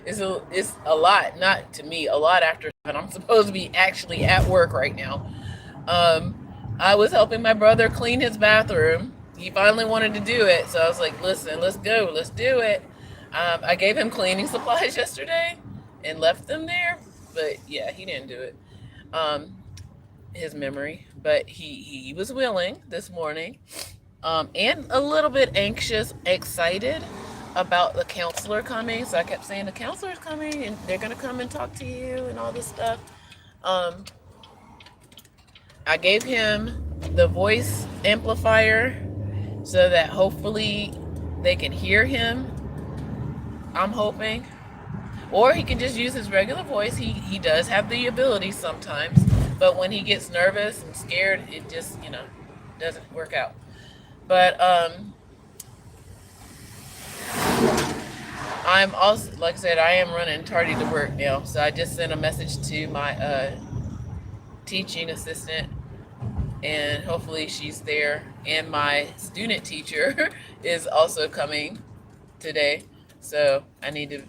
It's a lot, not to me, a lot after 7. I'm supposed to be actually at work right now. Um, I was helping my brother clean his bathroom. He finally wanted to do it, so I was like, "Listen, let's go, let's do it." I gave him cleaning supplies yesterday and left them there, but yeah, he didn't do it. Um, his memory, but he was willing this morning, and a little bit anxious, excited about the counselor coming. So I kept saying the counselor's coming, and they're gonna come and talk to you and all this stuff. Um, I gave him the voice amplifier so that hopefully they can hear him. I'm hoping. Or he can just use his regular voice. He does have the ability sometimes, but when he gets nervous and scared, it just, doesn't work out. But I'm also, like I said, I am running tardy to work now. So I just sent a message to my teaching assistant, and hopefully she's there. And my student teacher is also coming today. So I need to,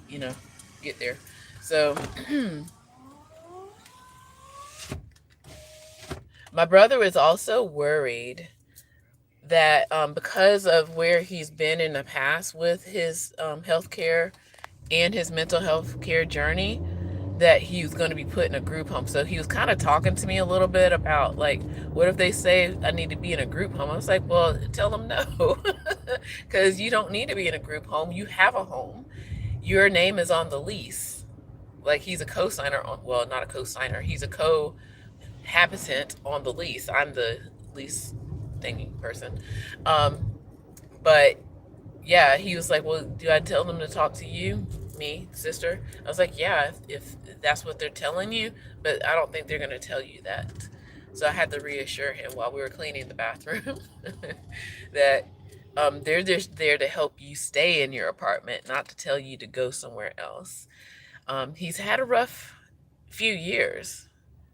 get there. So my brother is also worried that because of where he's been in the past with his healthcare and his mental health care journey, that he was going to be put in a group home. So he was kind of talking to me a little bit about, like, what if they say I need to be in a group home? I was like, well, tell them no, because you don't need to be in a group home. You have a home. Your name is on the lease. Like, he's a co-signer on, well, not a co-signer. He's a co-habitant on the lease. I'm the lease thingy person. But yeah, he was like, well, do I tell them to talk to you, me, sister? I was like, yeah, if that's what they're telling you, but I don't think they're going to tell you that. So I had to reassure him while we were cleaning the bathroom that they're just there to help you stay in your apartment, not to tell you to go somewhere else. He's had a rough few years.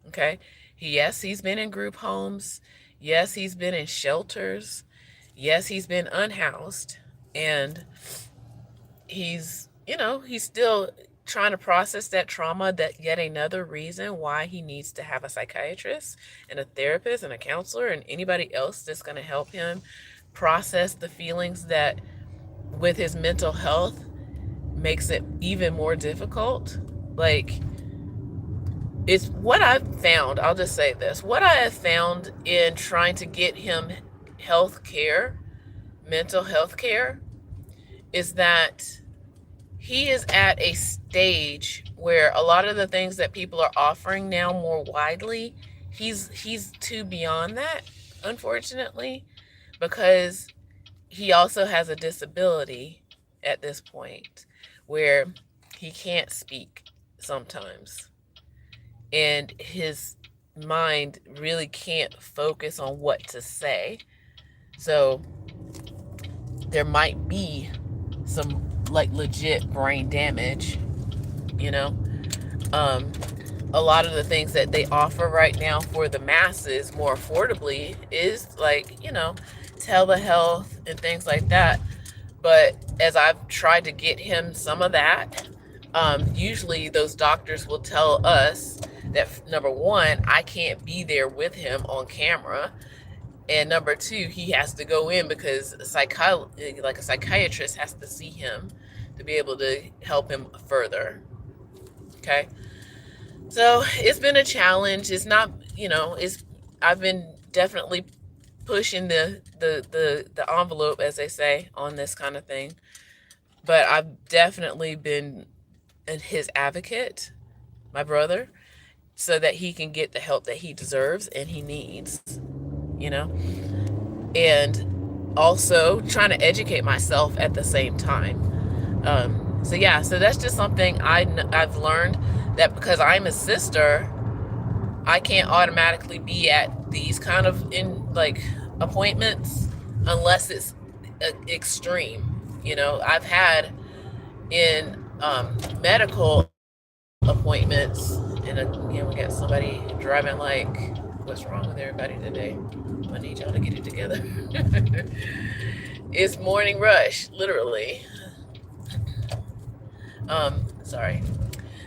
Okay. Yes, he's been in group homes. Yes, he's been in shelters. Yes, he's been unhoused. And he's still trying to process that trauma. That yet another reason why he needs to have a psychiatrist and a therapist and a counselor and anybody else that's going to help him process the feelings that with his mental health makes it even more difficult. Like, it's what I've found. I'll just say this. What I have found in trying to get him health care, mental health care, is that he is at a stage where a lot of the things that people are offering now more widely, he's too beyond that, unfortunately, because he also has a disability at this point where he can't speak sometimes. And his mind really can't focus on what to say. So there might be some, like, legit brain damage, you know. A lot of the things that they offer right now for the masses more affordably is, like, telehealth and things like that. But as I've tried to get him some of that, usually those doctors will tell us that, number one, I can't be there with him on camera, and number two, he has to go in because a psychiatrist has to see him to be able to help him further. Okay, so it's been a challenge. It's not, I've been definitely pushing the envelope, as they say, on this kind of thing. But I've definitely been his advocate, my brother, so that he can get the help that he deserves and he needs, and also trying to educate myself at the same time. So that's just something I've learned, that because I'm a sister, I can't automatically be at these kind of appointments unless it's extreme. I've had in medical appointments, and again, we got somebody driving like, what's wrong with everybody today? I need y'all to get it together. It's morning rush, literally. Sorry.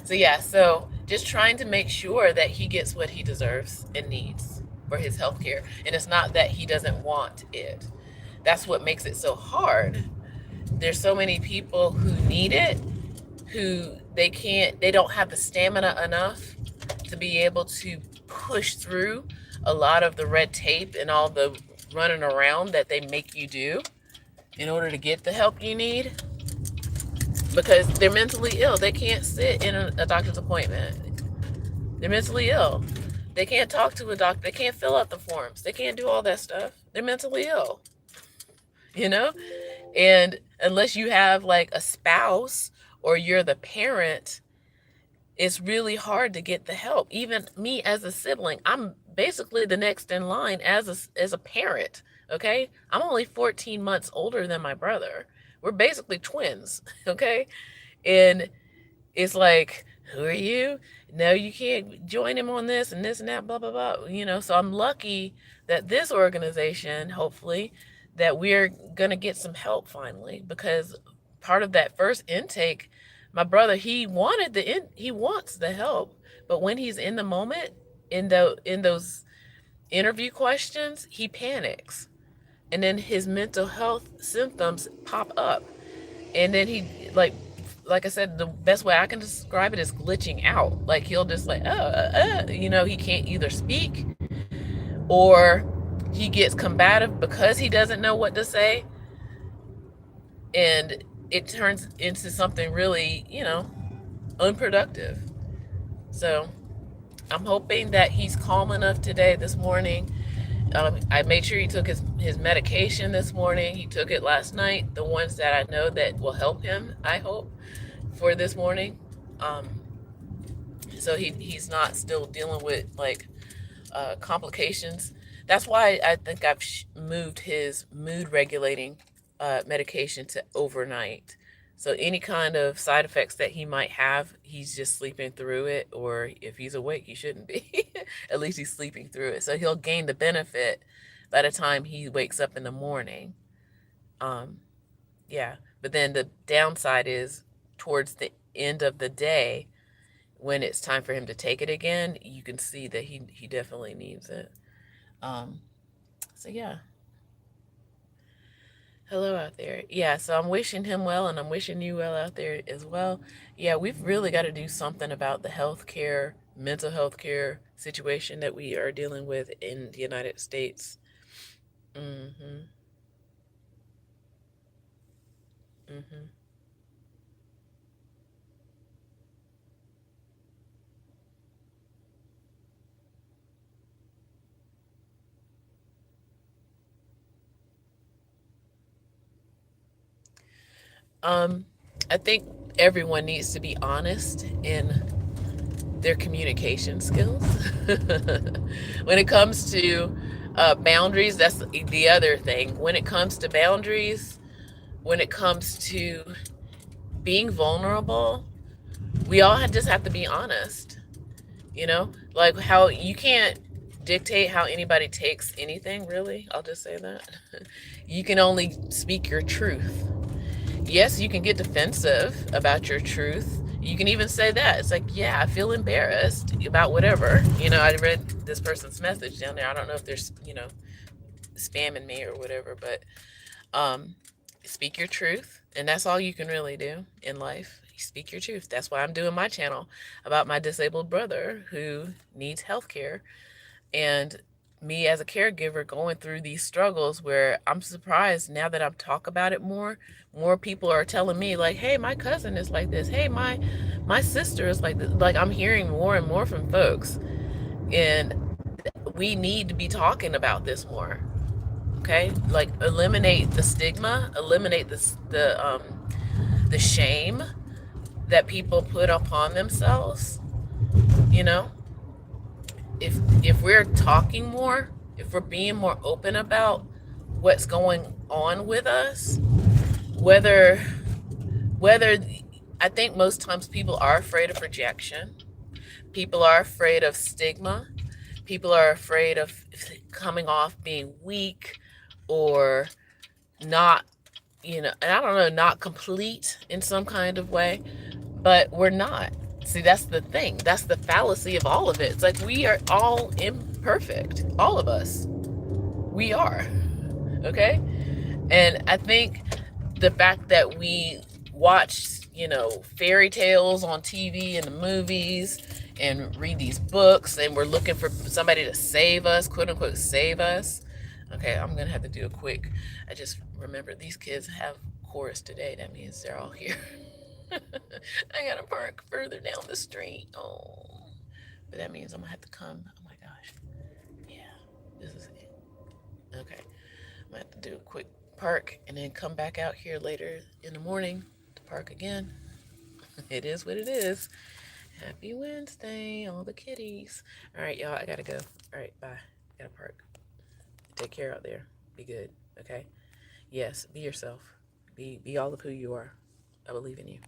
So yeah, so just trying to make sure that he gets what he deserves and needs for his health care. And it's not that he doesn't want it. That's what makes it so hard. There's so many people who need it, who they don't have the stamina enough to be able to push through a lot of the red tape and all the running around that they make you do in order to get the help you need, because they're mentally ill. They can't sit in a doctor's appointment. They're mentally ill. They can't talk to a doctor. They can't fill out the forms. They can't do all that stuff. They're mentally ill, you know? And unless you have like a spouse or you're the parent, it's really hard to get the help. Even me as a sibling, I'm basically the next in line as a parent, okay? I'm only 14 months older than my brother. We're basically twins, okay? And it's like, who are you? No, you can't join him on this and this and that, blah, blah, blah. You know, so I'm lucky that this organization, hopefully, that we're going to get some help finally, because part of that first intake, my brother, he wants the help, but when he's in the moment, in those interview questions, he panics, and then his mental health symptoms pop up, and then he like I said, the best way I can describe it is glitching out. Like he'll just like, you know, he can't either speak or he gets combative because he doesn't know what to say. And it turns into something really, you know, unproductive. So I'm hoping that he's calm enough today, this morning. I made sure he took his medication this morning. He took it last night, the ones that I know that will help him, I hope, for this morning. So he's not still dealing with like complications. That's why I think I've moved his mood regulating medication to overnight. So any kind of side effects that he might have, he's just sleeping through it, or if he's awake, he shouldn't be. At least he's sleeping through it. So he'll gain the benefit by the time he wakes up in the morning. Yeah, but then the downside is towards the end of the day, when it's time for him to take it again, you can see that he definitely needs it. So yeah. Hello out there. Yeah, so I'm wishing him well, and I'm wishing you well out there as well. Yeah, we've really got to do something about the healthcare, mental health care situation that we are dealing with in the United States. Mm-hmm. Mm-hmm. Um, I think everyone needs to be honest in their communication skills. When it comes to boundaries, that's the other thing. When it comes to boundaries, when it comes to being vulnerable, we all just have to be honest. You know, like how you can't dictate how anybody takes anything, really. I'll just say that. You can only speak your truth. Yes, you can get defensive about your truth. You can even say that. It's like, yeah, I feel embarrassed about whatever. You know, I read this person's message down there. I don't know if they're, you know, spamming me or whatever, but speak your truth. And that's all you can really do in life. Speak your truth. That's why I'm doing my channel about my disabled brother who needs health care, and me as a caregiver going through these struggles, where I'm surprised now that I'm talk about it more people are telling me like, hey, my cousin is like this, hey, my sister is like this. Like I'm hearing more and more from folks, and we need to be talking about this more. Okay, like eliminate the stigma, eliminate the shame that people put upon themselves. You know, if we're talking more, if we're being more open about what's going on with us, whether I think most times people are afraid of rejection, people are afraid of stigma, people are afraid of coming off being weak or not, you know, and I don't know, not complete in some kind of way. but we're not. See, that's the thing. That's the fallacy of all of it. It's like we are all imperfect. All of us. We are. Okay? And I think the fact that we watch, fairy tales on TV and the movies and read these books and we're looking for somebody to save us, quote unquote, save us. Okay, I'm going to have to do a quick. I just remember these kids have chorus today. That means they're all here. I got to park further down the street. Oh, but that means I'm going to have to come. Oh my gosh. Yeah, this is it. Okay. I'm going to have to do a quick park and then come back out here later in the morning to park again. It is what it is. Happy Wednesday, all the kitties. All right, y'all, I gotta go. All right, bye. Gotta park. Take care out there. Be good, okay? Yes, be yourself. Be all of who you are. I believe in you.